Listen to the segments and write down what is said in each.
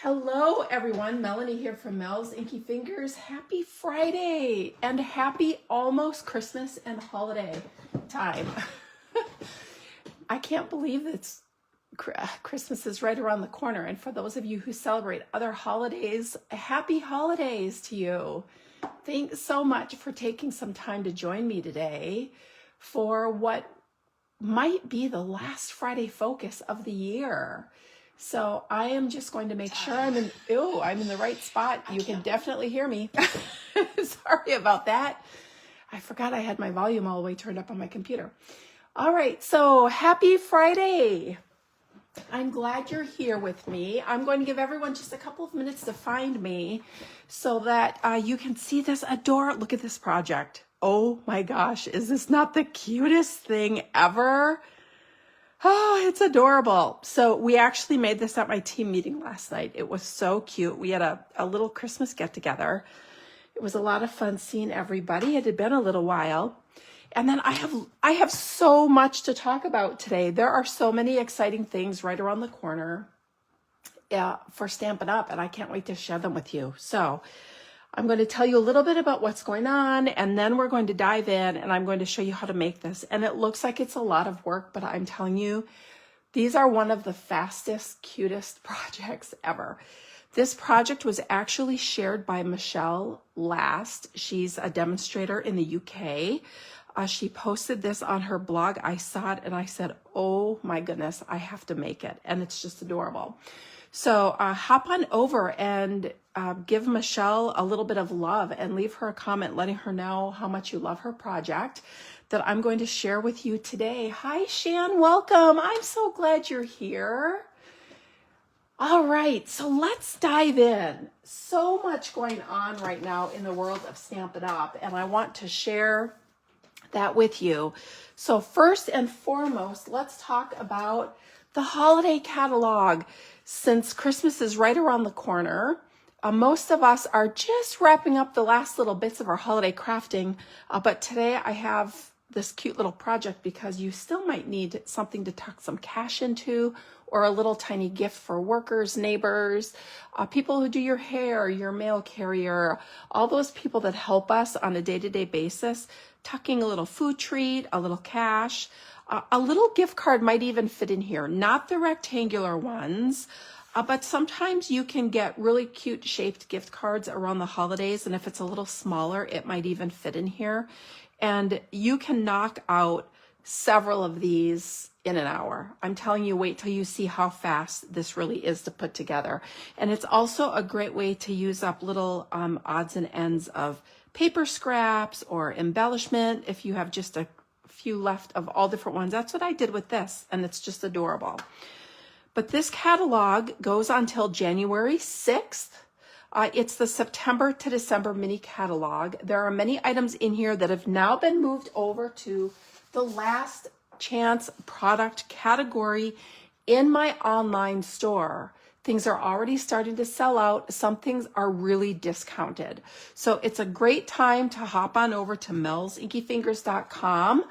Hello everyone, Melanie here from Mel's Inky Fingers. Happy Friday and happy almost Christmas and holiday time. I can't believe it's Christmas is right around the corner, and for those of you who celebrate other holidays, happy holidays to you. Thanks so much for taking some time to join me today for what might be the last Friday focus of the year. So I am just going to make sure I'm in the right spot. You can definitely hear me. Sorry about that. I forgot I had my volume all the way turned up on my computer. All right, so happy Friday. I'm glad you're here with me. I'm going to give everyone just a couple of minutes to find me so that you can see this look at this project. Oh my gosh, is this not the cutest thing ever? Oh, it's adorable. So we actually made this at my team meeting last night. It was so cute. We had a little Christmas get together. It was a lot of fun seeing everybody. It had been a little while. And then I have so much to talk about today. There are so many exciting things right around the corner for Stampin' Up, and I can't wait to share them with you. So I'm going to tell you a little bit about what's going on, and then we're going to dive in, and I'm going to show you how to make this. And it looks like it's a lot of work, but I'm telling you, these are one of the fastest, cutest projects ever. This project was actually shared by Michelle last. She's a demonstrator in the UK. She posted this on her blog. I saw it and I said, oh my goodness, I have to make it. And it's just adorable. So hop on over and give Michelle a little bit of love and leave her a comment letting her know how much you love her project that I'm going to share with you today. Hi, Shan, welcome. I'm so glad you're here. All right, so let's dive in. So much going on right now in the world of Stampin' Up, and I want to share that with you. So first and foremost, let's talk about the holiday catalog. Since Christmas is right around the corner, most of us are just wrapping up the last little bits of our holiday crafting, but today I have this cute little project because you still might need something to tuck some cash into, or a little tiny gift for workers, neighbors, people who do your hair, your mail carrier, all those people that help us on a day-to-day basis. Tucking a little food treat, a little cash, a little gift card might even fit in here, not the rectangular ones, but sometimes you can get really cute shaped gift cards around the holidays, and if it's a little smaller, it might even fit in here. And you can knock out several of these in an hour. I'm telling you, wait till you see how fast this really is to put together. And it's also a great way to use up little odds and ends of paper scraps or embellishment if you have just a few left of all different ones. That's what I did with this, and it's just adorable. But this catalog goes until January 6th. It's the September to December mini catalog. There are many items in here that have now been moved over to the last chance product category in my online store. Things are already starting to sell out. Some things are really discounted. So it's a great time to hop on over to melsinkyfingers.com.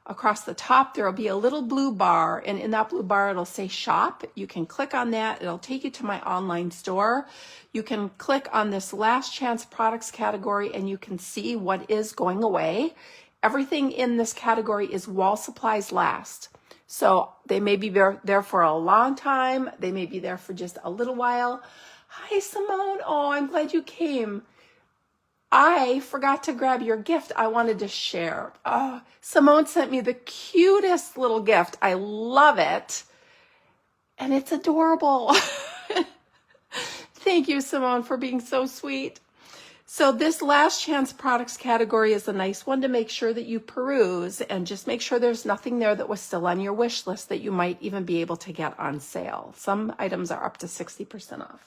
Across the top, there will be a little blue bar, and in that blue bar, it'll say shop. You can click on that. It'll take you to my online store. You can click on this last chance products category, and you can see what is going away. Everything in this category is wall supplies last. So they may be there for a long time. They may be there for just a little while. Hi, Simone. Oh, I'm glad you came. I forgot to grab your gift I wanted to share. Oh, Simone sent me the cutest little gift. I love it. And it's adorable. Thank you, Simone, for being so sweet. So this last chance products category is a nice one to make sure that you peruse and just make sure there's nothing there that was still on your wish list that you might even be able to get on sale. Some items are up to 60% off.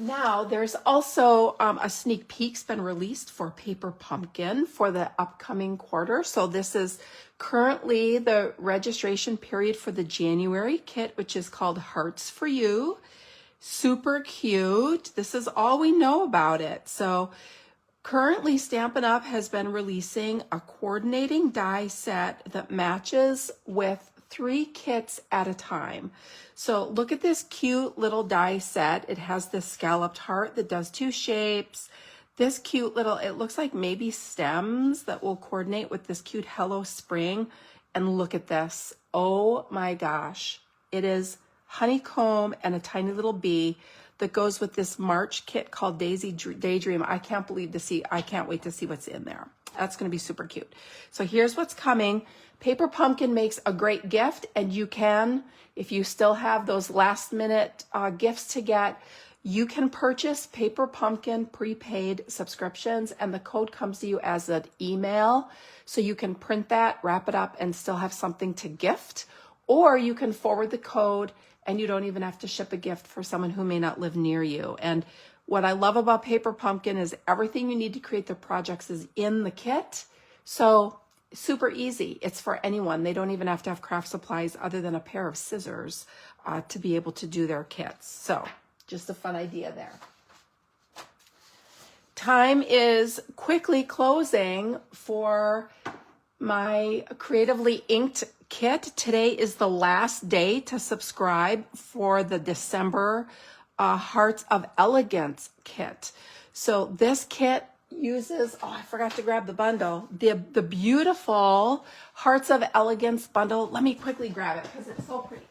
Now there's also a sneak peek's been released for Paper Pumpkin for the upcoming quarter. So this is currently the registration period for the January kit, which is called Hearts for You. Super cute. This is all we know about it. So currently Stampin' Up! Has been releasing a coordinating die set that matches with 3 kits at a time. So look at this cute little die set. It has this scalloped heart that does 2 shapes. This cute little, it looks like maybe stems that will coordinate with this cute Hello Spring. And look at this. Oh my gosh. It is honeycomb and a tiny little bee that goes with this March kit called Daydream. I can't wait to see what's in there. That's going to be super cute. So here's what's coming. Paper Pumpkin makes a great gift, and you can, if you still have those last minute gifts to get, you can purchase Paper Pumpkin prepaid subscriptions, and the code comes to you as an email. So you can print that, wrap it up, and still have something to gift. Or you can forward the code, and you don't even have to ship a gift for someone who may not live near you. And what I love about Paper Pumpkin is everything you need to create the projects is in the kit. So super easy. It's for anyone. They don't even have to have craft supplies other than a pair of scissors to be able to do their kits. So just a fun idea there. Time is quickly closing for my Creatively Inked kit. Today is the last day to subscribe for the December Hearts of Elegance kit. So this kit uses, oh, I forgot to grab the bundle, the beautiful Hearts of Elegance bundle. Let me quickly grab it because it's so pretty.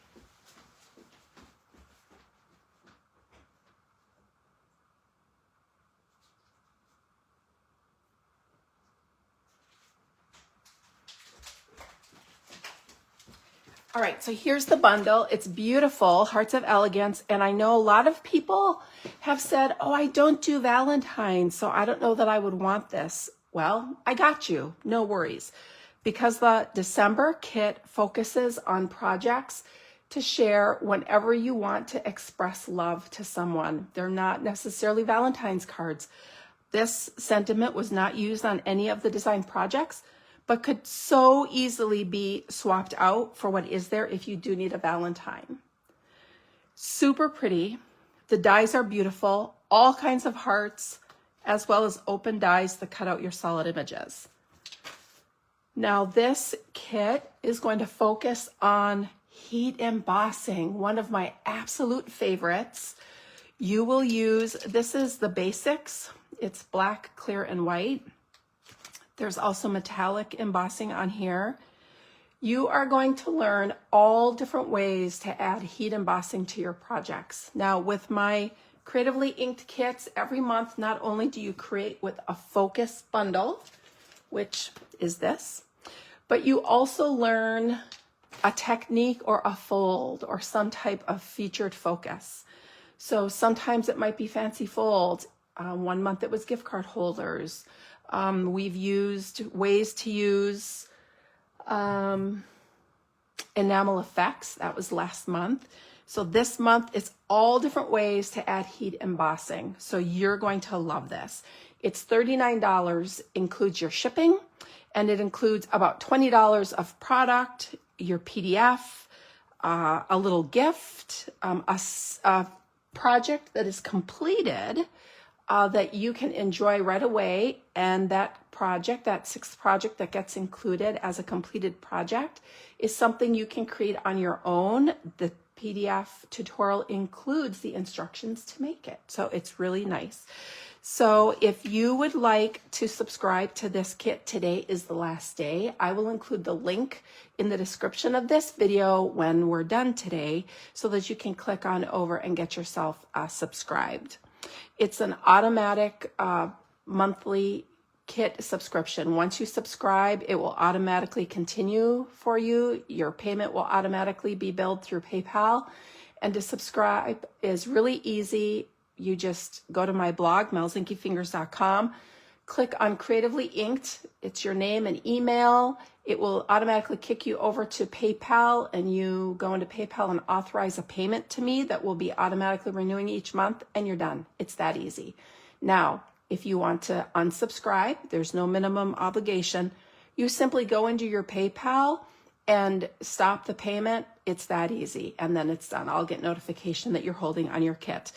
All right, so here's the bundle. It's beautiful, Hearts of Elegance. And I know a lot of people have said, oh, I don't do Valentine's, so I don't know that I would want this. Well, I got you, no worries. Because the December kit focuses on projects to share whenever you want to express love to someone. They're not necessarily Valentine's cards. This sentiment was not used on any of the design projects, but could so easily be swapped out for what is there if you do need a Valentine. Super pretty. The dies are beautiful, all kinds of hearts, as well as open dies that cut out your solid images. Now this kit is going to focus on heat embossing, one of my absolute favorites. You will use, this is the basics. It's black, clear, and white. There's also metallic embossing on here. You are going to learn all different ways to add heat embossing to your projects. Now with my Creatively Inked kits, every month, not only do you create with a focus bundle, which is this, but you also learn a technique or a fold or some type of featured focus. So sometimes it might be fancy folds. One month it was gift card holders. We've used ways to use enamel effects. That was last month. So this month it's all different ways to add heat embossing. So you're going to love this. It's $39, includes your shipping, and it includes about $20 of product, your PDF, a little gift, a project that is completed that you can enjoy right away. And that project, that 6th project that gets included as a completed project, is something you can create on your own. The PDF tutorial includes the instructions to make it. So it's really nice. So if you would like to subscribe to this kit, today is the last day. I will include the link in the description of this video when we're done today so that you can click on over and get yourself subscribed. It's an automatic monthly kit subscription. Once you subscribe, it will automatically continue for you. Your payment will automatically be billed through PayPal. And to subscribe is really easy. You just go to my blog, melsinkyfingers.com, click on Creatively Inked. It's your name and email. It will automatically kick you over to PayPal, and you go into PayPal and authorize a payment to me that will be automatically renewing each month, and you're done. It's that easy. Now, if you want to unsubscribe, there's no minimum obligation. You simply go into your PayPal and stop the payment. It's that easy, and then it's done. I'll get notification that you're holding on your kit.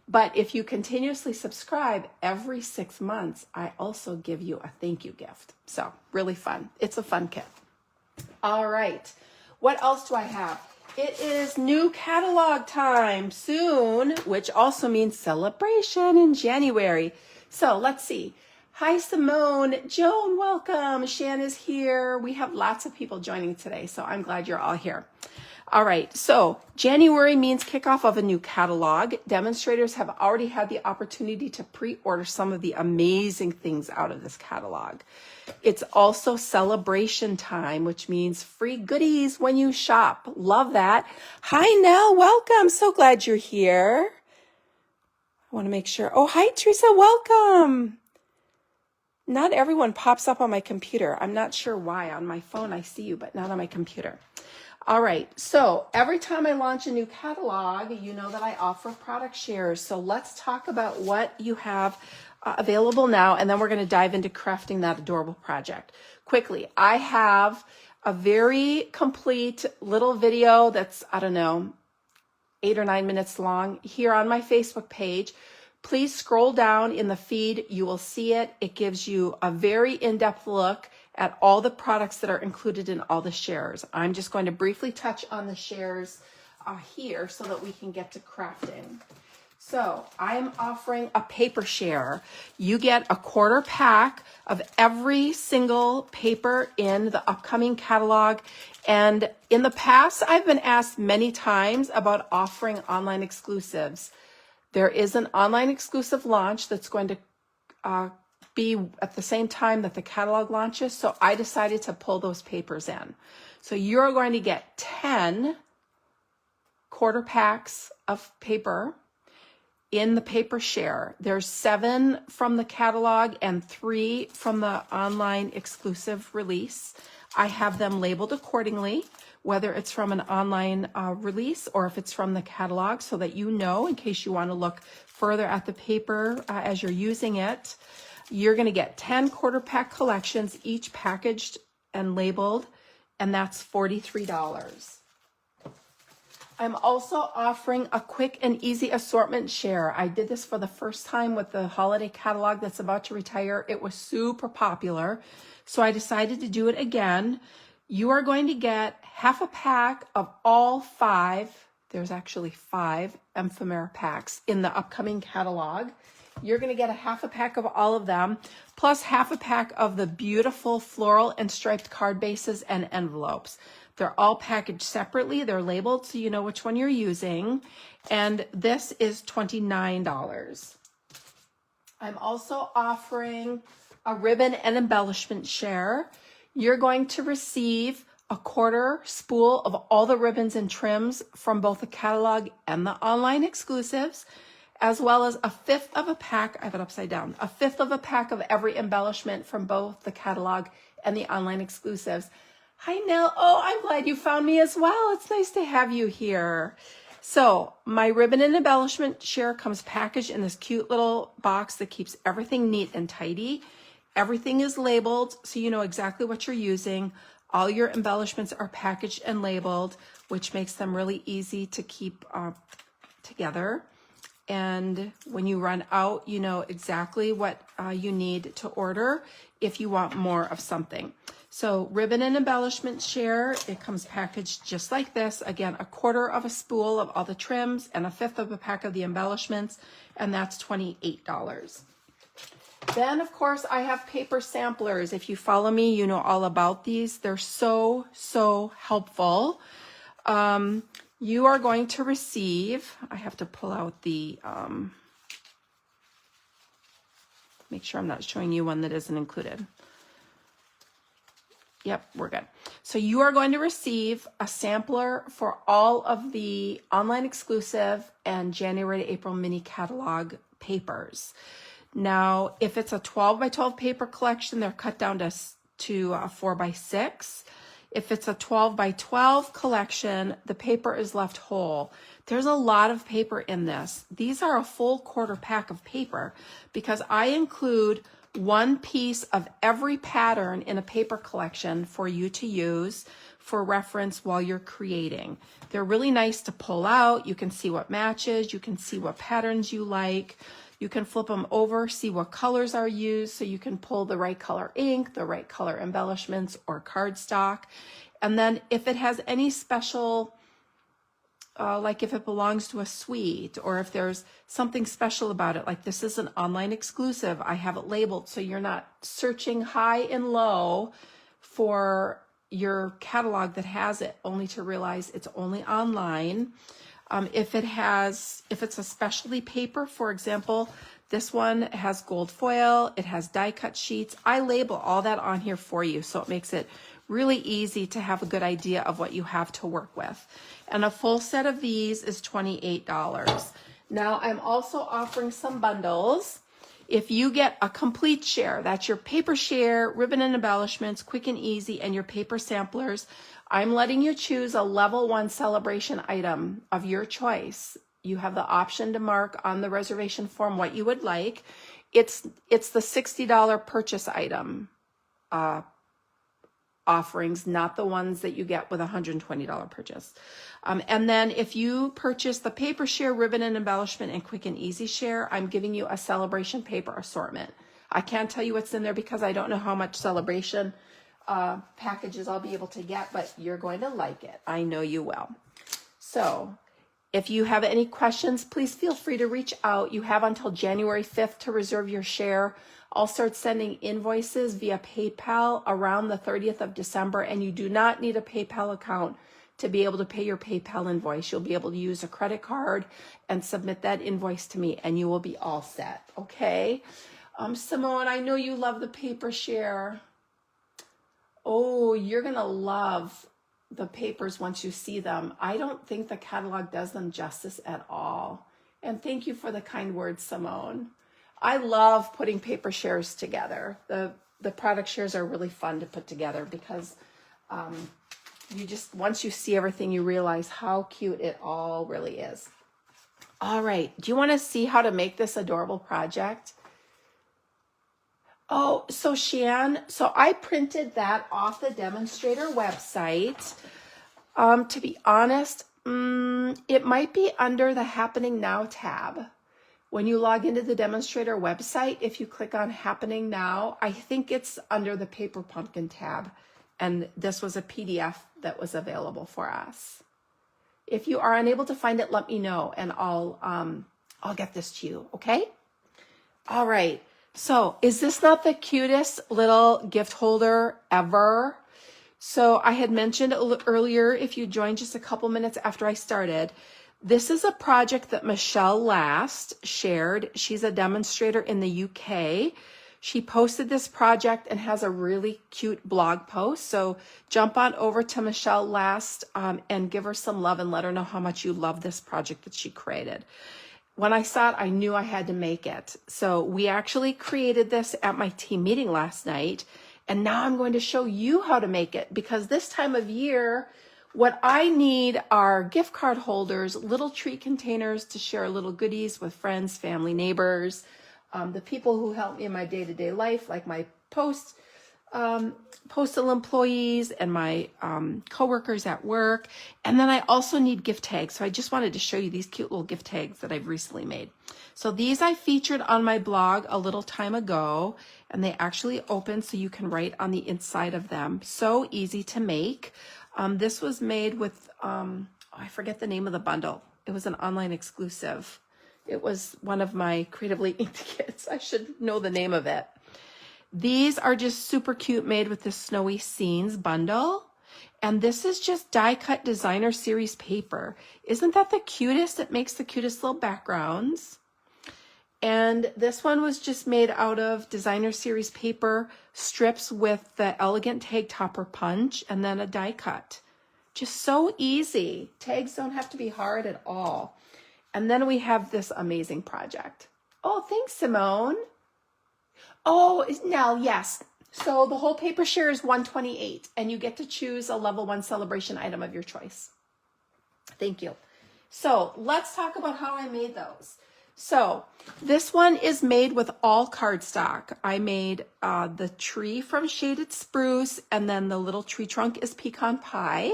But if you continuously subscribe every 6 months, I also give you a thank you gift. So really fun. It's a fun kit. All right. What else do I have? It is new catalog time soon, which also means celebration in January. So let's see. Hi, Simone. Joan, welcome. Shan is here. We have lots of people joining today, so I'm glad you're all here. All right, so January means kickoff of a new catalog. Demonstrators have already had the opportunity to pre-order some of the amazing things out of this catalog. It's also celebration time, which means free goodies when you shop. Love that. Hi, Nell. Welcome. So glad you're here. I want to make sure. Oh, hi, Teresa. Welcome. Not everyone pops up on my computer. I'm not sure why. On my phone, I see you, but not on my computer. All right, so every time I launch a new catalog, you know that I offer product shares. So let's talk about what you have available now, and then we're going to dive into crafting that adorable project. Quickly, I have a very complete little video that's, I don't know, 8 or 9 minutes long here on my Facebook page. Please scroll down in the feed. You will see it. It gives you a very in-depth look at all the products that are included in all the shares. I'm just going to briefly touch on the shares here so that we can get to crafting. So I'm offering a paper share. You get a quarter pack of every single paper in the upcoming catalog. And in the past, I've been asked many times about offering online exclusives. There is an online exclusive launch that's going to be at the same time that the catalog launches. So I decided to pull those papers in. So you're going to get 10 quarter packs of paper in the paper share. There's 7 from the catalog and 3 from the online exclusive release. I have them labeled accordingly, whether it's from an online release or if it's from the catalog, so that you know in case you want to look further at the paper as you're using it. You're going to get 10 quarter pack collections, each packaged and labeled, and that's $43. I'm also offering a quick and easy assortment share. I did this for the first time with the holiday catalog that's about to retire. It was super popular, so I decided to do it again. You are going to get half a pack of all 5, there's actually 5 ephemera packs in the upcoming catalog. You're going to get a half a pack of all of them, plus half a pack of the beautiful floral and striped card bases and envelopes. They're all packaged separately. They're labeled so you know which one you're using. And this is $29. I'm also offering a ribbon and embellishment share. You're going to receive a quarter spool of all the ribbons and trims from both the catalog and the online exclusives, as well as a fifth of a pack, I have it upside down, a fifth of a pack of every embellishment from both the catalog and the online exclusives. Hi, Nell. Oh, I'm glad you found me as well. It's nice to have you here. So my ribbon and embellishment share comes packaged in this cute little box that keeps everything neat and tidy. Everything is labeled so you know exactly what you're using. All your embellishments are packaged and labeled, which makes them really easy to keep together. And when you run out, you know exactly what you need to order if you want more of something. So ribbon and embellishment share, it comes packaged just like this. Again, a quarter of a spool of all the trims and a fifth of a pack of the embellishments, and that's $28. Then, of course, I have paper samplers. If you follow me, you know all about these. They're so, so helpful. You are going to receive, I have to pull out the, make sure I'm not showing you one that isn't included. Yep, we're good. So you are going to receive a sampler for all of the online exclusive and January to April mini catalog papers. Now, if it's a 12 by 12 paper collection, they're cut down to 4 by 6. If it's a 12 by 12 collection, the paper is left whole. There's a lot of paper in this. These are a full quarter pack of paper because I include one piece of every pattern in a paper collection for you to use for reference while you're creating. They're really nice to pull out. You can see what matches. You can see what patterns you like. You can flip them over, see what colors are used, so you can pull the right color ink, the right color embellishments or cardstock. And then if it has any special, like if it belongs to a suite, or if there's something special about it, like this is an online exclusive, I have it labeled so you're not searching high and low for your catalog that has it, only to realize it's only online. If it's a specialty paper, for example, this one has gold foil, it has die cut sheets. I label all that on here for you, so it makes it really easy to have a good idea of what you have to work with. And a full set of these is $28. Now I'm also offering some bundles. If you get a complete share, that's your paper share, ribbon and embellishments, quick and easy, and your paper samplers, I'm letting you choose a level 1 celebration item of your choice. You have the option to mark on the reservation form what you would like. It's the $60 purchase item offerings, not the ones that you get with a $120 purchase. And then if you purchase the paper share, ribbon and embellishment, and quick and easy share, I'm giving you a celebration paper assortment. I can't tell you what's in there because I don't know how much celebration packages I'll be able to get, but you're going to like it. I know you will. So if you have any questions, please feel free to reach out. You have until January 5th to reserve your share. I'll start sending invoices via PayPal around the 30th of December, and you do not need a PayPal account to be able to pay your PayPal invoice. You'll be able to use a credit card and submit that invoice to me, and you will be all set, okay? Simone, I know you love the paper share. Oh, you're gonna love the papers once you see them. I don't think the catalog does them justice at all. And thank you for the kind words, Simone. I love putting paper shares together. The product shares are really fun to put together because you just, once you see everything, you realize how cute it all really is. All right, do you want to see how to make this adorable project? Oh, so Shan, so I printed that off the demonstrator website. To be honest, it might be under the Happening Now tab. When you log into the demonstrator website, if you click on Happening Now, I think it's under the Paper Pumpkin tab. And this was a PDF that was available for us. If you are unable to find it, let me know and I'll get this to you, okay? All right. So is this not the cutest little gift holder ever? So I had mentioned earlier, if you joined just a couple minutes after I started, this is a project that Michelle Last shared. She's a demonstrator in the UK. She posted this project and has a really cute blog post. So jump on over to Michelle Last and give her some love and let her know how much you love this project that she created. When I saw it, I knew I had to make it. So we actually created this at my team meeting last night. And now I'm going to show you how to make it, because this time of year, what I need are gift card holders, little treat containers to share little goodies with friends, family, neighbors, the people who help me in my day-to-day life, like my postal employees and my coworkers at work. And then I also need gift tags. So I just wanted to show you these cute little gift tags that I've recently made. So these I featured on my blog a little time ago, and they actually open so you can write on the inside of them. So easy to make. This was made with, I forget the name of the bundle. It was an online exclusive. It was one of my creatively inked kits. I should know the name of it. These are just super cute, made with the Snowy Scenes bundle. And this is just die cut designer series paper. Isn't that the cutest? It makes the cutest little backgrounds. And this one was just made out of designer series paper strips with the elegant tag topper punch and then a die cut. Just so easy. Tags don't have to be hard at all. And then we have this amazing project. Oh, thanks, Simone. Oh, Nell, yes. So the whole paper share is $128, and you get to choose a level 1 celebration item of your choice. Thank you. So let's talk about how I made those. So this one is made with all cardstock. I made the tree from Shaded Spruce, and then the little tree trunk is pecan pie.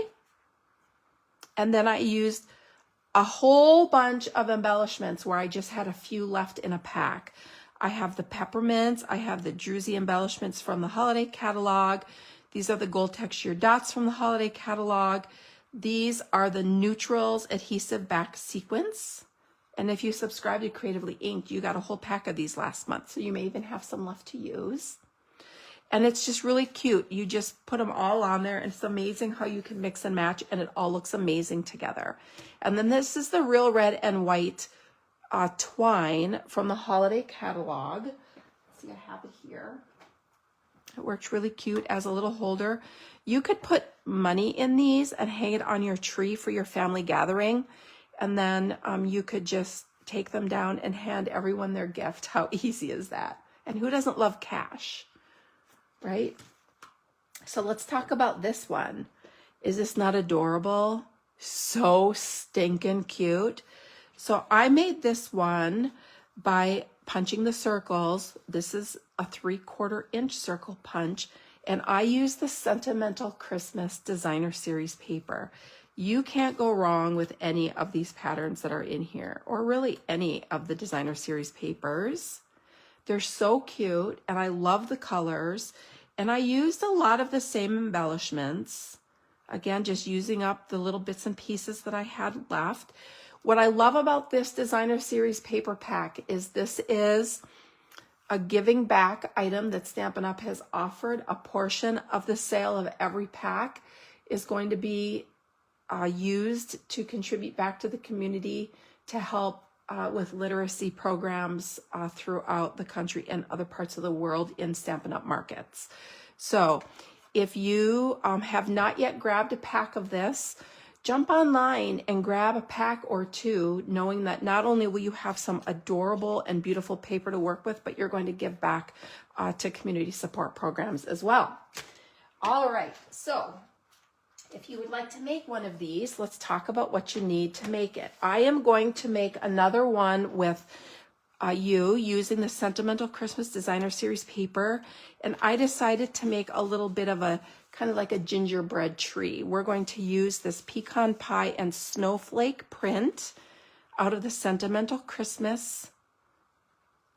And then I used a whole bunch of embellishments where I just had a few left in a pack. I have the peppermints, I have the druzy embellishments from the holiday catalog. These are the gold texture dots from the holiday catalog. These are the neutrals adhesive back sequins. And if you subscribe to Creatively Inked, you got a whole pack of these last month. So you may even have some left to use. And it's just really cute. You just put them all on there, and it's amazing how you can mix and match, and it all looks amazing together. And then this is the real red and white twine from the holiday catalog. Let's see, I have it here. It works really cute as a little holder. You could put money in these and hang it on your tree for your family gathering. And then you could just take them down and hand everyone their gift. How easy is that? And who doesn't love cash, right? So let's talk about this one. Is this not adorable? So stinking cute. So I made this one by punching the circles. This is a 3/4 inch circle punch, and I use the Sentimental Christmas Designer Series paper. You can't go wrong with any of these patterns that are in here, or really any of the Designer Series papers. They're so cute, and I love the colors, and I used a lot of the same embellishments. Again, just using up the little bits and pieces that I had left. What I love about this Designer Series paper pack is this is a giving back item that Stampin' Up! Has offered. A portion of the sale of every pack is going to be used to contribute back to the community to help with literacy programs throughout the country and other parts of the world in Stampin' Up! Markets. So if you have not yet grabbed a pack of this, jump online and grab a pack or two, knowing that not only will you have some adorable and beautiful paper to work with, but you're going to give back to community support programs as well. All right, so if you would like to make one of these, let's talk about what you need to make it. I am going to make another one with using the Sentimental Christmas Designer Series paper, and I decided to make a little bit of a kind of like a gingerbread tree. We're going to use this pecan pie and snowflake print out of the Sentimental Christmas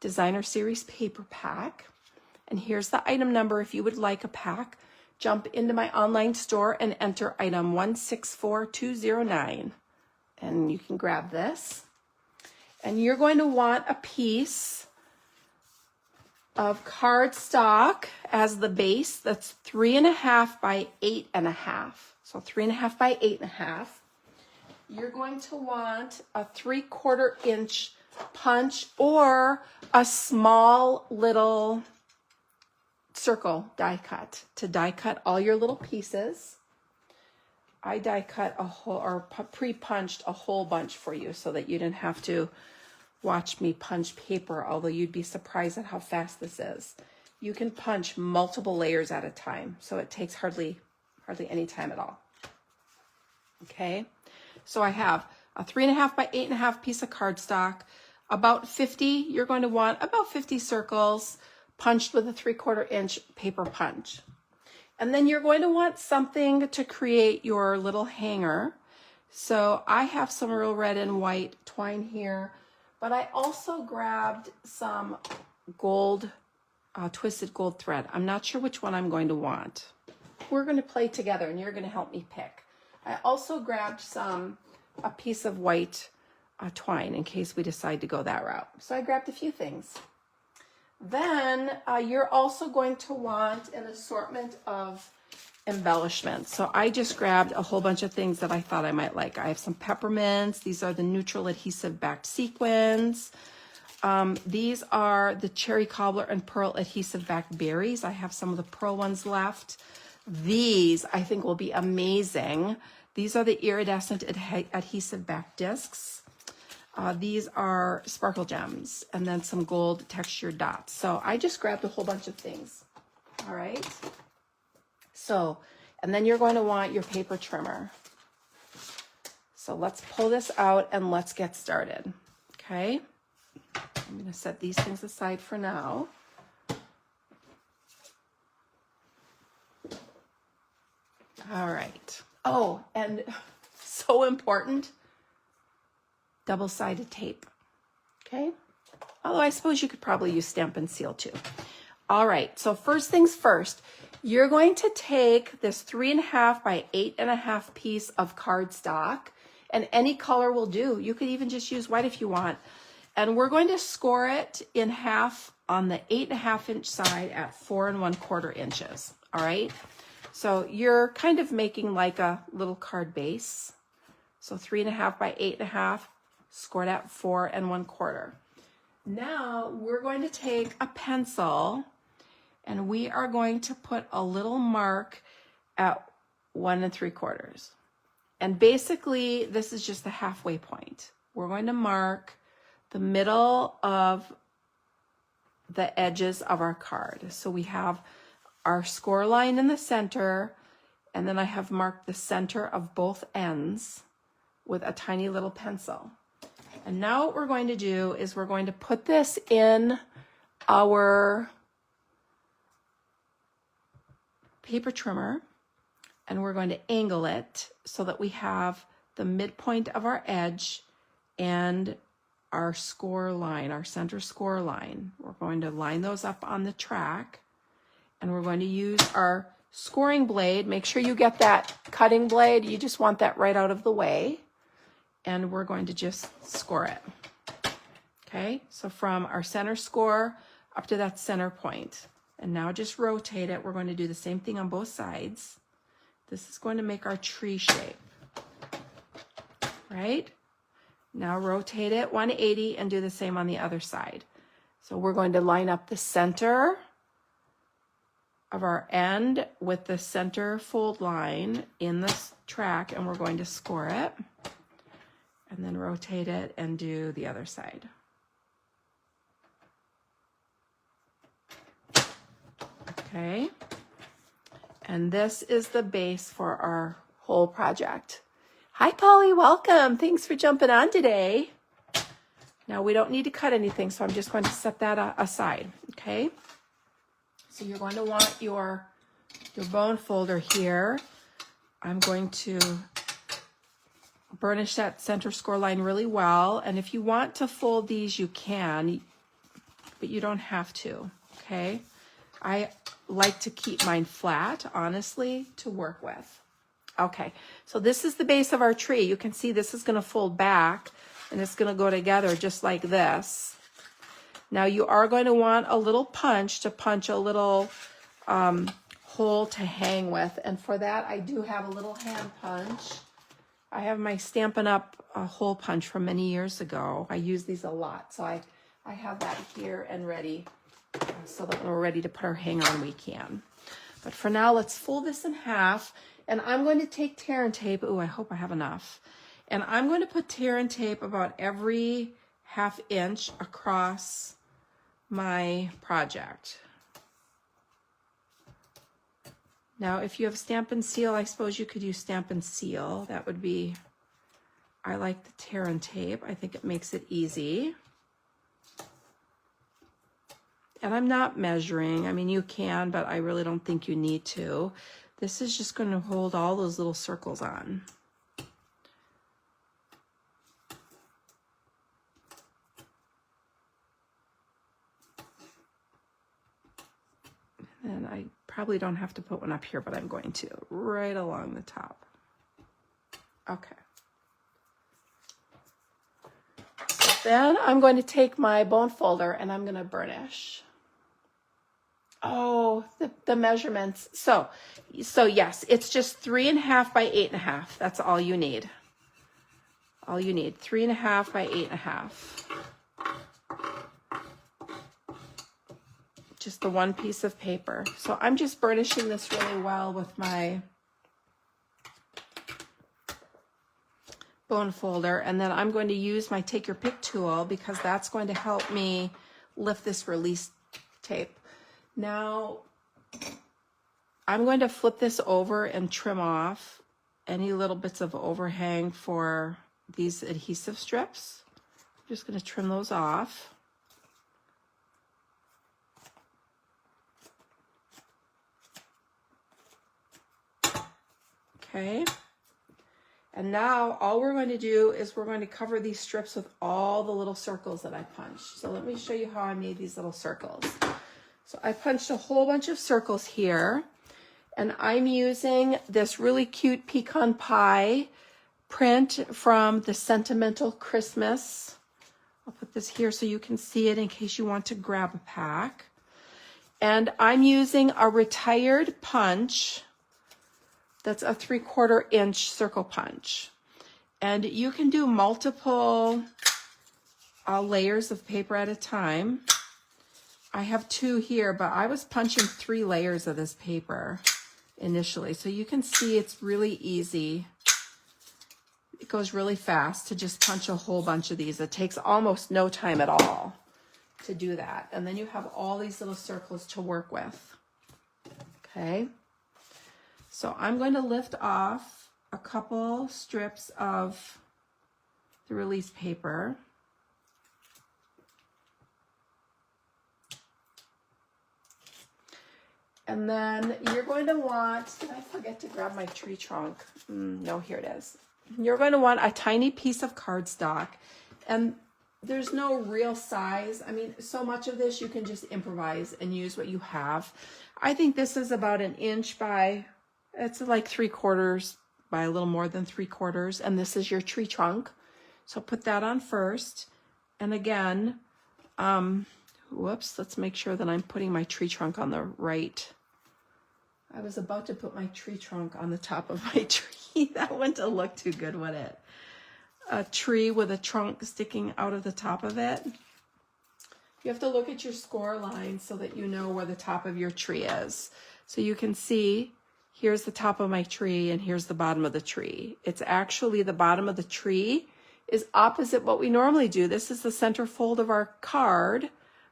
Designer Series paper pack. And here's the item number if you would like a pack. Jump into my online store and enter item 164209. And you can grab this. And you're going to want a piece of cardstock as the base. That's 3.5 by 8.5. So 3.5 by 8.5. You're going to want a 3/4 inch punch or a small little circle die cut to die cut all your little pieces. I die cut a whole, or pre-punched a whole bunch for you so that you didn't have to watch me punch paper, although you'd be surprised at how fast this is. You can punch multiple layers at a time, so it takes hardly any time at all. Okay, so I have a 3.5 by 8.5 piece of cardstock, about 50, you're going to want about 50 circles punched with a 3/4 inch paper punch. And then you're going to want something to create your little hanger. So I have some real red and white twine here, but I also grabbed some gold, twisted gold thread. I'm not sure which one I'm going to want. We're going to play together and you're going to help me pick. I also grabbed a piece of white twine in case we decide to go that route. So I grabbed a few things. Then you're also going to want an assortment of embellishments. So I just grabbed a whole bunch of things that I thought I might like. I have some peppermints. These are the neutral adhesive backed sequins. These are the cherry cobbler and pearl adhesive backed berries. I have some of the pearl ones left. These I think will be amazing. These are the iridescent adhesive backed discs. These are sparkle gems and then some gold textured dots. So I just grabbed a whole bunch of things. All right. So, and then you're going to want your paper trimmer. So let's pull this out and let's get started. Okay. I'm going to set these things aside for now. All right. Oh, and so important, double-sided tape. Okay. Although I suppose you could probably use Stamp and Seal too. All right, so first things first, you're going to take this 3.5 by 8.5 piece of cardstock, and any color will do. You could even just use white if you want. And we're going to score it in half on the 8.5 inch side at 4 1/4 inches. All right, so you're kind of making like a little card base. So 3.5 by 8.5, scored at 4 1/4. Now we're going to take a pencil and we are going to put a little mark at 1 3/4. And basically this is just the halfway point. We're going to mark the middle of the edges of our card. So we have our score line in the center, and then I have marked the center of both ends with a tiny little pencil. And now what we're going to do is we're going to put this in our paper trimmer, and we're going to angle it so that we have the midpoint of our edge and our score line, our center score line. We're going to line those up on the track, and we're going to use our scoring blade. Make sure you get that cutting blade. You just want that right out of the way. And we're going to just score it. Okay, so from our center score up to that center point. And now just rotate it. We're going to do the same thing on both sides. This is going to make our tree shape. Right? Now rotate it 180 and do the same on the other side. So we're going to line up the center of our end with the center fold line in this track, and we're going to score it. And then rotate it and do the other side. Okay. And this is the base for our whole project. Hi, Polly, welcome. Thanks for jumping on today. Now we don't need to cut anything, so I'm just going to set that aside, okay? So you're going to want your bone folder here. I'm going to burnish that center score line really well. And if you want to fold these, you can, but you don't have to, okay? I like to keep mine flat, honestly, to work with. Okay, so this is the base of our tree. You can see this is going to fold back, and it's going to go together just like this. Now you are going to want a little punch to punch a little hole to hang with. And for that, I do have a little hand punch. I have my Stampin' Up! Hole punch from many years ago. I use these a lot. So I have that here and ready so that when we're ready to put our hanger on, we can. But for now, let's fold this in half. And I'm going to take tear and tape. Oh, I hope I have enough. And I'm going to put tear and tape about every ½ inch across my project. Now, if you have Stamp and Seal, I suppose you could use Stamp and Seal. That would be, I like the tear and tape. I think it makes it easy. And I'm not measuring. I mean, you can, but I really don't think you need to. This is just going to hold all those little circles on. And I probably don't have to put one up here, but I'm going to, right along the top. Okay. So then I'm going to take my bone folder and I'm going to burnish. Oh, the measurements. So yes, it's just 3.5 by 8.5. That's all you need. All you need, 3.5 by 8.5. Just the one piece of paper. So I'm just burnishing this really well with my bone folder, and then I'm going to use my Take Your Pick tool because that's going to help me lift this release tape. Now, I'm going to flip this over and trim off any little bits of overhang for these adhesive strips. I'm just going to trim those off. Okay. And now all we're going to do is we're going to cover these strips with all the little circles that I punched. So let me show you how I made these little circles. So I punched a whole bunch of circles here, and I'm using this really cute pecan pie print from the Sentimental Christmas. I'll put this here so you can see it in case you want to grab a pack. And I'm using a retired punch. That's a 3/4 inch circle punch. And you can do multiple layers of paper at a time. I have 2 here, but I was punching 3 layers of this paper initially. So you can see it's really easy. It goes really fast to just punch a whole bunch of these. It takes almost no time at all to do that. And then you have all these little circles to work with. Okay. So I'm going to lift off a couple strips of the release paper. And then you're going to want, did I forget to grab my tree trunk? No, here it is. You're going to want a tiny piece of cardstock. And there's no real size. I mean, so much of this you can just improvise and use what you have. I think this is about 1 inch by, it's like 3/4 by a little more than 3/4. And this is your tree trunk. So put that on first. And again, whoops, let's make sure that I'm putting my tree trunk on the right. I was about to put my tree trunk on the top of my tree. That wouldn't have looked too good, would it? A tree with a trunk sticking out of the top of it. You have to look at your score line so that you know where the top of your tree is. So you can see, here's the top of my tree and here's the bottom of the tree. It's actually the bottom of the tree is opposite what we normally do. This is the center fold of our card,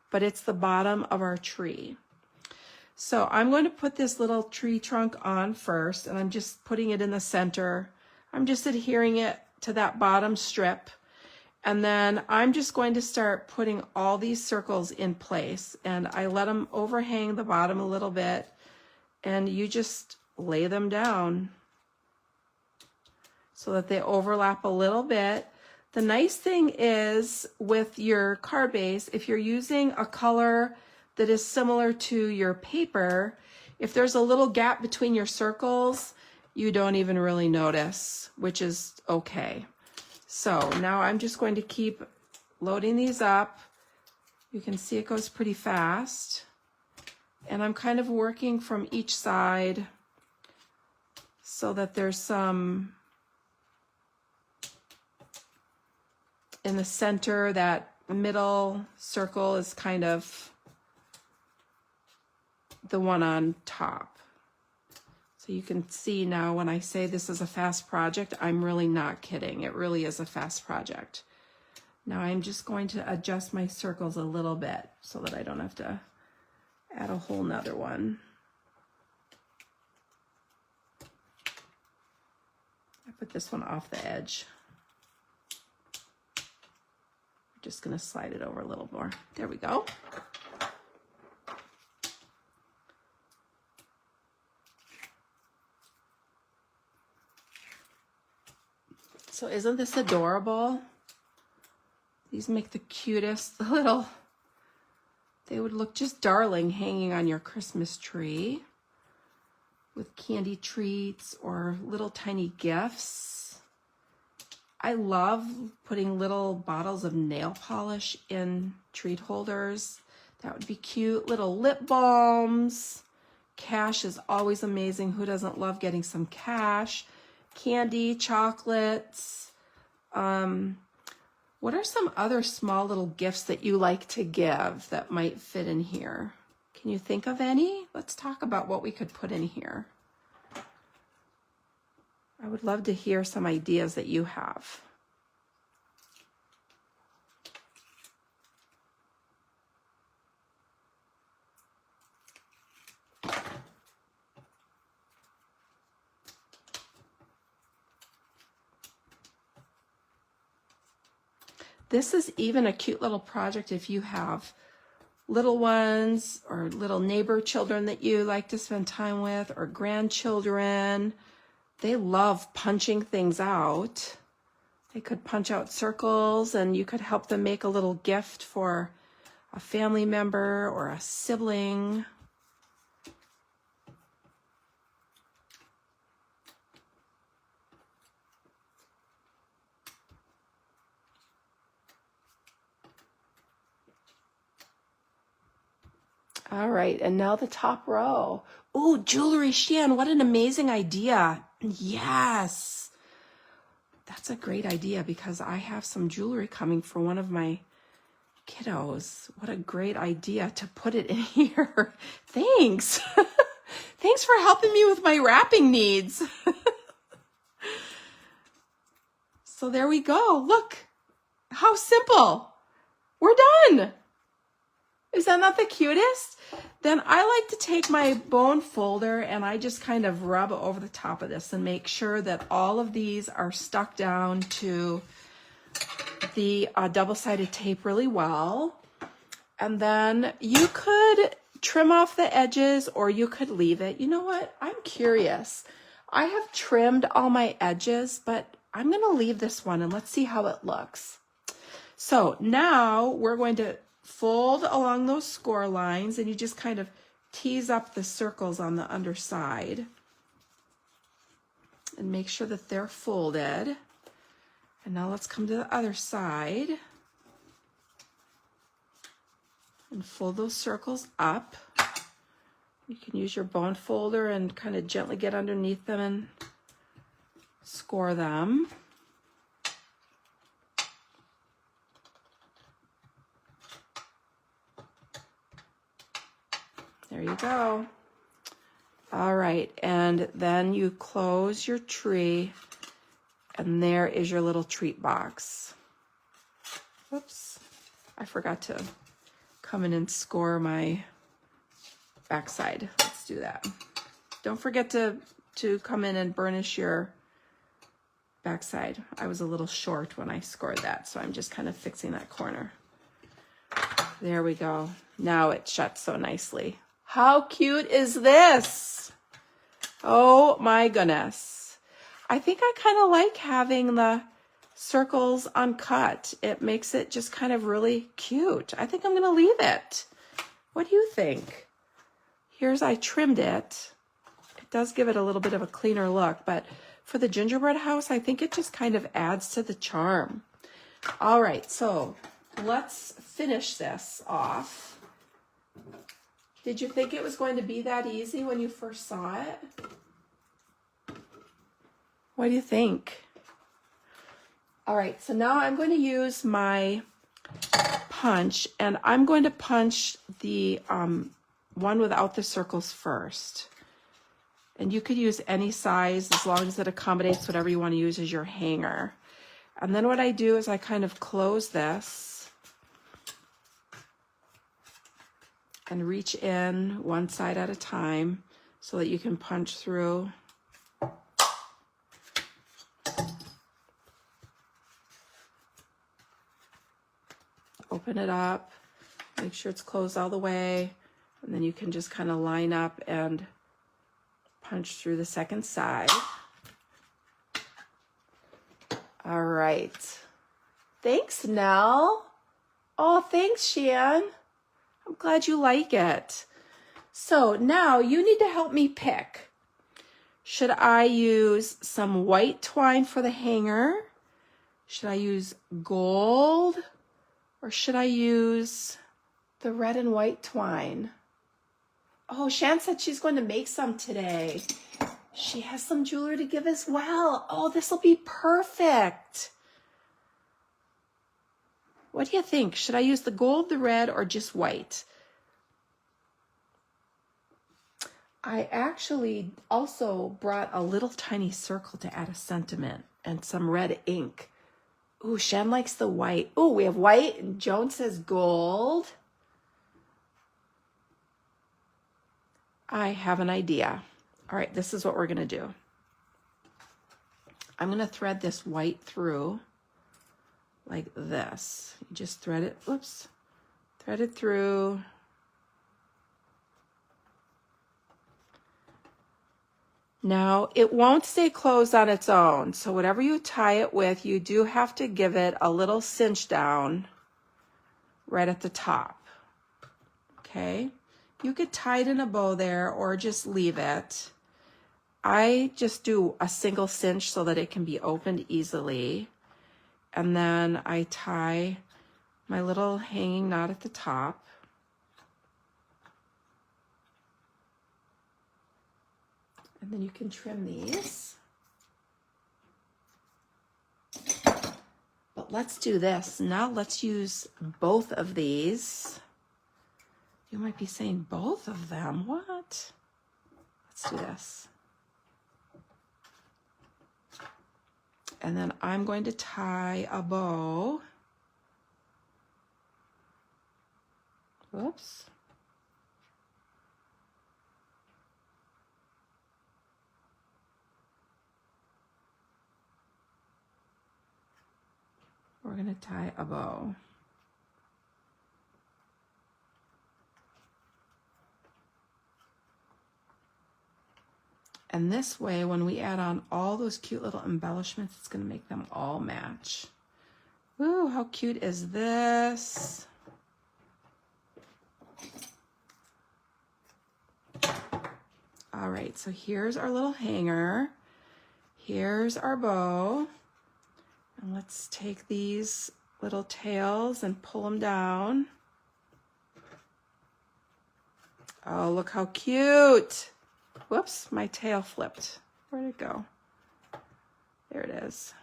but it's the bottom of our tree. So I'm going to put this little tree trunk on first, and I'm just putting it in the center. I'm just adhering it to that bottom strip. And then I'm just going to start putting all these circles in place, and I let them overhang the bottom a little bit, and you just lay them down so that they overlap a little bit. The nice thing is with your card base, if you're using a color that is similar to your paper, if there's a little gap between your circles, you don't even really notice, which is okay. So now I'm just going to keep loading these up. You can see it goes pretty fast. And I'm kind of working from each side so that there's some in the center. That middle circle is kind of the one on top. So you can see now when I say this is a fast project, I'm really not kidding. It really is a fast project. Now I'm just going to adjust my circles a little bit so that I don't have to add a whole nother one. I put this one off the edge. I'm just going to slide it over a little more. There we go. So isn't this adorable? These make the cutest little, they would look just darling hanging on your Christmas tree with candy treats or little tiny gifts. I love putting little bottles of nail polish in treat holders. That would be cute. Little lip balms. Cash is always amazing. Who doesn't love getting some cash? Candy, chocolates. What are some other small little gifts that you like to give that might fit in here? Can you think of any? Let's talk about what we could put in here. I would love to hear some ideas that you have. This is even a cute little project if you have little ones or little neighbor children that you like to spend time with, or grandchildren. They love punching things out. They could punch out circles, and you could help them make a little gift for a family member or a sibling. All right, and now the top row. Oh, jewelry, Shan, what an amazing idea. Yes, that's a great idea because I have some jewelry coming for one of my kiddos. What a great idea to put it in here. Thanks. Thanks for helping me with my wrapping needs. So there we go. Look, how simple. We're done. Is that not the cutest? Then I like to take my bone folder and I just kind of rub over the top of this and make sure that all of these are stuck down to the double-sided tape really well. And then you could trim off the edges or you could leave it. You know what? I'm curious. I have trimmed all my edges, but I'm going to leave this one and let's see how it looks. So now we're going to fold along those score lines and you just kind of tease up the circles on the underside and make sure that they're folded. And now let's come to the other side and fold those circles up. You can use your bone folder and kind of gently get underneath them and score them. There you go. All right, and then you close your tree, and there is your little treat box. Whoops, I forgot to come in and score my backside. Let's do that. Don't forget to come in and burnish your backside. I was a little short when I scored that, so I'm just kind of fixing that corner. There we go. Now it shuts so nicely. How cute is this? Oh my goodness. I think I kind of like having the circles uncut. It makes it just kind of really cute. I think I'm going to leave it. What do you think? Here's, I trimmed it. It does give it a little bit of a cleaner look, but for the gingerbread house, I think it just kind of adds to the charm. All right, so let's finish this off. Did you think it was going to be that easy when you first saw it? What do you think? All right, so now I'm going to use my punch, and I'm going to punch the one without the circles first. And you could use any size as long as it accommodates whatever you want to use as your hanger. And then what I do is I kind of close this and reach in one side at a time so that you can punch through. Open it up, make sure it's closed all the way, and then you can just kind of line up and punch through the second side. All right. Thanks, Nell. Oh, thanks, Shan. I'm glad you like it. So now you need to help me pick. Should I use some white twine for the hanger? Should I use gold? Or should I use the red and white twine? Oh, Shan said she's going to make some today. She has some jewelry to give as well. Oh, this will be perfect. What do you think? Should I use the gold, the red, or just white? I actually also brought a little tiny circle to add a sentiment and some red ink. Ooh, Shan likes the white. Ooh, we have white, and Joan says gold. I have an idea. All right, this is what we're going to do. I'm going to thread this white through like this. You just thread it, oops, thread it through. Now, it won't stay closed on its own, so whatever you tie it with, you do have to give it a little cinch down right at the top. okay? You could tie it in a bow there or just leave it. I just do a single cinch so that it can be opened easily. And then I tie my little hanging knot at the top. And then you can trim these. But let's do this. Now let's use both of these. You might be saying both of them. What? Let's do this. And then I'm going to tie a bow. Whoops. We're going to tie a bow. And this way, when we add on all those cute little embellishments, it's going to make them all match. Ooh, how cute is this? All right, so here's our little hanger. Here's our bow. And let's take these little tails and pull them down. Oh, look how cute. Whoops, my tail flipped. Where'd it go? There it is.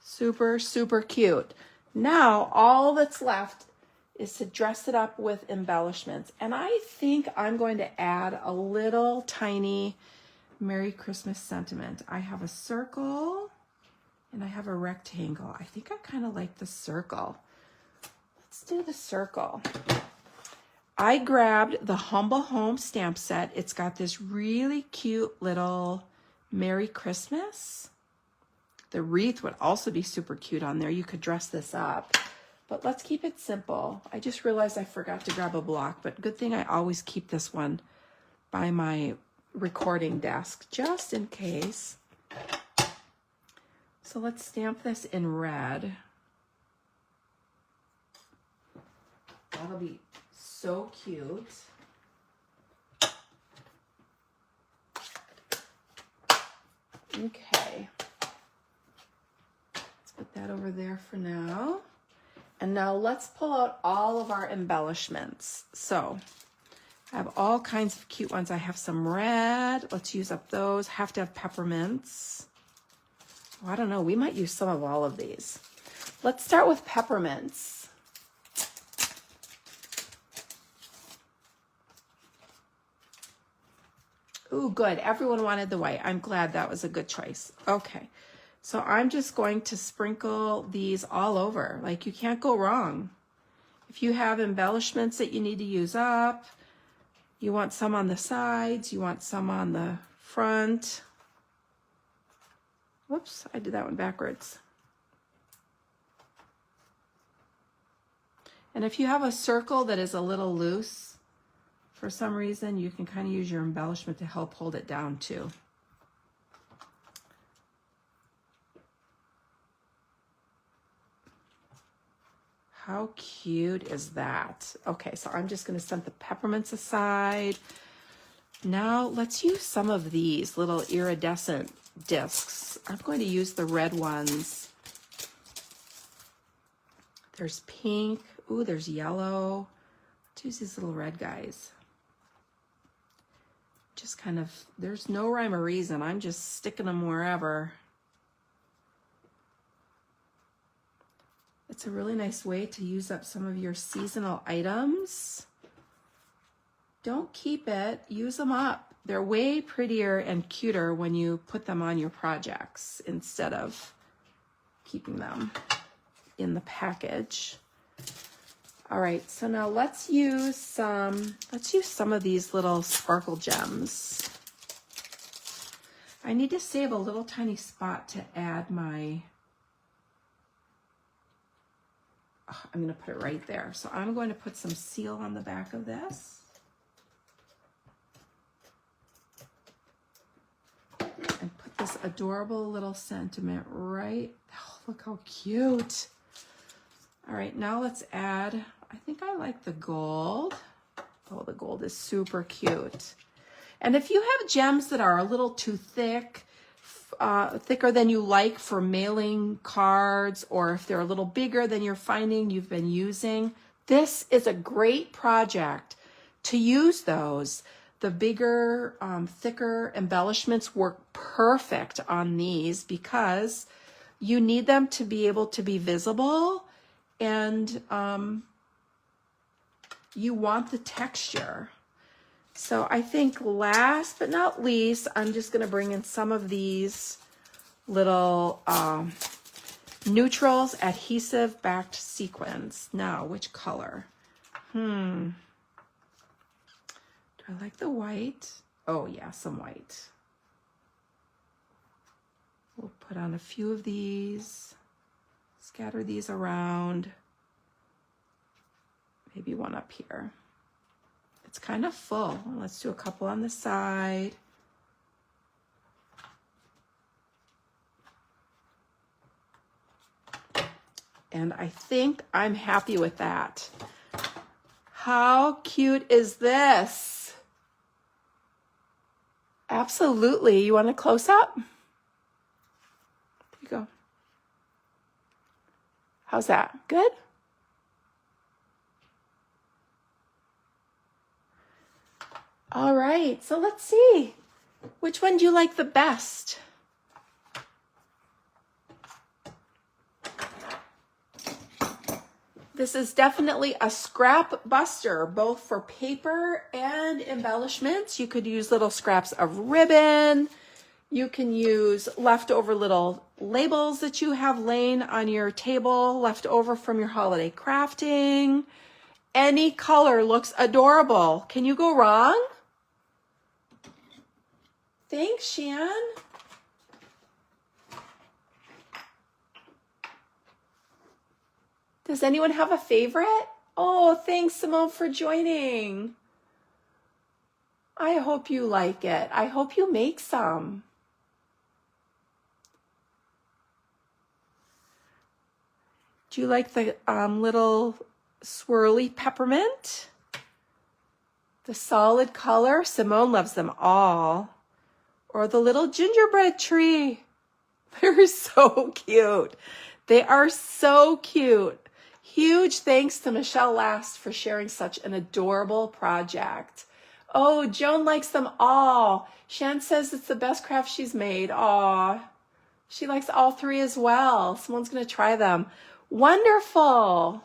Super, super cute. Now, all that's left is to dress it up with embellishments. And I think I'm going to add a little tiny Merry Christmas sentiment. I have a circle and I have a rectangle. I think I kind of like the circle. Let's do the circle. I grabbed the Humble Home stamp set. It's got this really cute little Merry Christmas. The wreath would also be super cute on there. You could dress this up, but let's keep it simple. I just realized I forgot to grab a block, but good thing I always keep this one by my recording desk just in case. So let's stamp this in red. That'll be so cute. Okay. Let's put that over there for now. And now let's pull out all of our embellishments. So I have all kinds of cute ones. I have some red. Let's use up those. Have to have peppermints. Oh, I don't know. We might use some of all of these. Let's start with peppermints. Ooh, good. Everyone wanted the white. I'm glad that was a good choice. Okay. So I'm just going to sprinkle these all over. Like, you can't go wrong. If you have embellishments that you need to use up, you want some on the sides, you want some on the front. Whoops, I did that one backwards. And if you have a circle that is a little loose, for some reason, you can kind of use your embellishment to help hold it down too. How cute is that? Okay, so I'm just going to set the peppermints aside. Now let's use some of these little iridescent discs. I'm going to use the red ones. There's pink. Ooh, there's yellow. Let's use these little red guys. Just kind of, there's no rhyme or reason. I'm just sticking them wherever. It's a really nice way to use up some of your seasonal items. Don't keep it, use them up. They're way prettier and cuter when you put them on your projects instead of keeping them in the package. All right, so now let's use some of these little sparkle gems. I need to save a little tiny spot to add my, I'm going to put it right there. So I'm going to put some seal on the back of this. And put this adorable little sentiment right. Oh, look how cute. All right, now let's add I think I like the gold. Oh, the gold is super cute. And if you have gems that are a little too thick, thicker than you like for mailing cards, or if they're a little bigger than you're finding you've been using, this is a great project to use those. The bigger, thicker embellishments work perfect on these because you need them to be able to be visible, and you want the texture. So I think last but not least, I'm just going to bring in some of these little neutrals adhesive backed sequins. Now, which color? Do I like the white? Oh yeah, some white. We'll put on a few of these, scatter these around. Maybe one up here. It's kind of full. Let's do a couple on the side. And I think I'm happy with that. How cute is this? Absolutely. You want a close up? There you go. How's that? Good? All right, so let's see. Which one do you like the best? This is definitely a scrap buster, both for paper and embellishments. You could use little scraps of ribbon. You can use leftover little labels that you have laying on your table, left over from your holiday crafting. Any color looks adorable. Can you go wrong? Thanks, Shan. Does anyone have a favorite? Oh, thanks, Simone, for joining. I hope you like it. I hope you make some. Do you like the little swirly peppermint? The solid color? Simone loves them all. Or the little gingerbread tree. They're so cute. They are so cute. Huge thanks to Michelle Last for sharing such an adorable project. Oh, Joan likes them all. Shan says it's the best craft she's made. Aw, she likes all three as well. Someone's going to try them. Wonderful.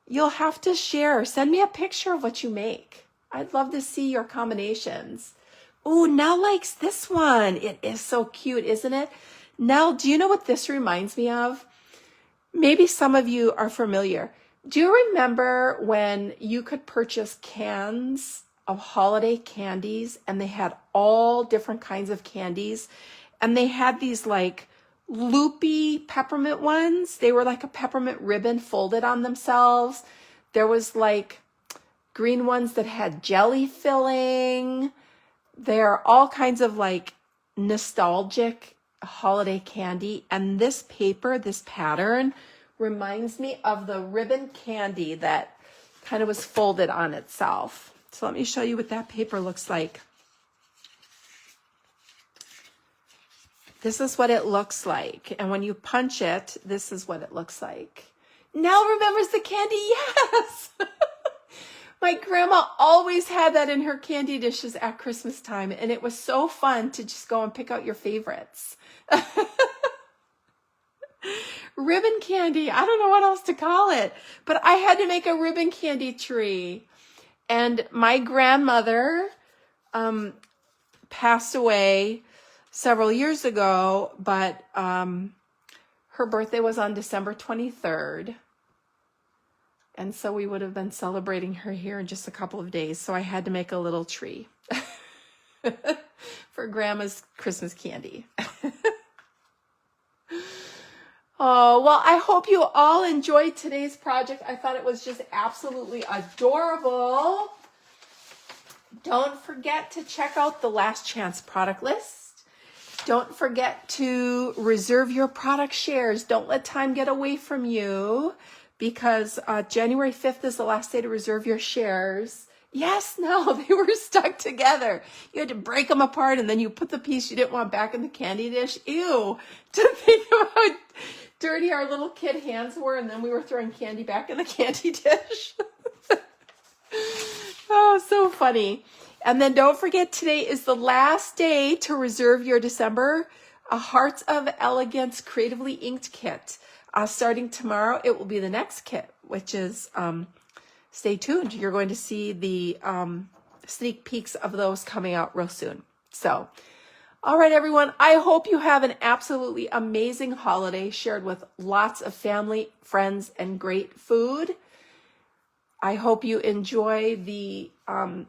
You'll have to share. Send me a picture of what you make. I'd love to see your combinations. Oh, Nell likes this one. It is so cute, isn't it? Nell, do you know what this reminds me of? Maybe some of you are familiar. Do you remember when you could purchase cans of holiday candies and they had all different kinds of candies, and they had these like loopy peppermint ones? They were like a peppermint ribbon folded on themselves. There was like green ones that had jelly filling. There are all kinds of like nostalgic holiday candy. And this paper, this pattern reminds me of the ribbon candy that kind of was folded on itself. So let me show you what that paper looks like. This is what it looks like. And when you punch it, this is what it looks like. Nell remembers the candy. Yes. My grandma always had that in her candy dishes at Christmas time, and it was so fun to just go and pick out your favorites. Ribbon candy. I don't know what else to call it, but I had to make a ribbon candy tree. And my grandmother passed away several years ago, but her birthday was on December 23rd. And so we would have been celebrating her here in just a couple of days. So I had to make a little tree for Grandma's Christmas candy. Oh, well, I hope you all enjoyed today's project. I thought it was just absolutely adorable. Don't forget to check out the Last Chance product list. Don't forget to reserve your product shares. Don't let time get away from you. because January 5th is the last day to reserve your shares. Yes, no, they were stuck together. You had to break them apart, and then you put the piece you didn't want back in the candy dish. Ew, to think about how dirty our little kid hands were, and then we were throwing candy back in the candy dish. Oh, so funny. And then don't forget, today is the last day to reserve your December Hearts of Elegance Creatively Inked kit. Starting tomorrow, it will be the next kit, which is, stay tuned. You're going to see the sneak peeks of those coming out real soon. So, all right, everyone, I hope you have an absolutely amazing holiday shared with lots of family, friends, and great food. I hope you enjoy the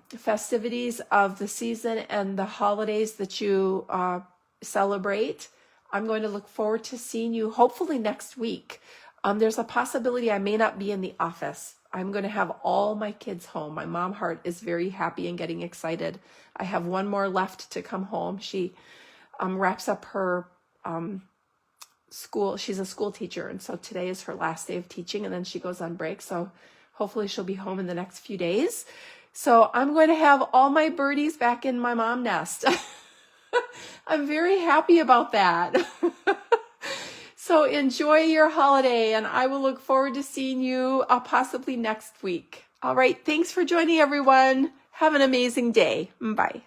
festivities of the season and the holidays that you celebrate. I'm going to look forward to seeing you hopefully next week. There's a possibility I may not be in the office. I'm going to have all my kids home. My mom heart is very happy and getting excited. I have one more left to come home. She wraps up her school. She's a school teacher, and so today is her last day of teaching, and then she goes on break. So hopefully she'll be home in the next few days. So I'm going to have all my birdies back in my mom nest. I'm very happy about that. So enjoy your holiday, and I will look forward to seeing you possibly next week. All right, thanks for joining, everyone. Have an amazing day. Bye.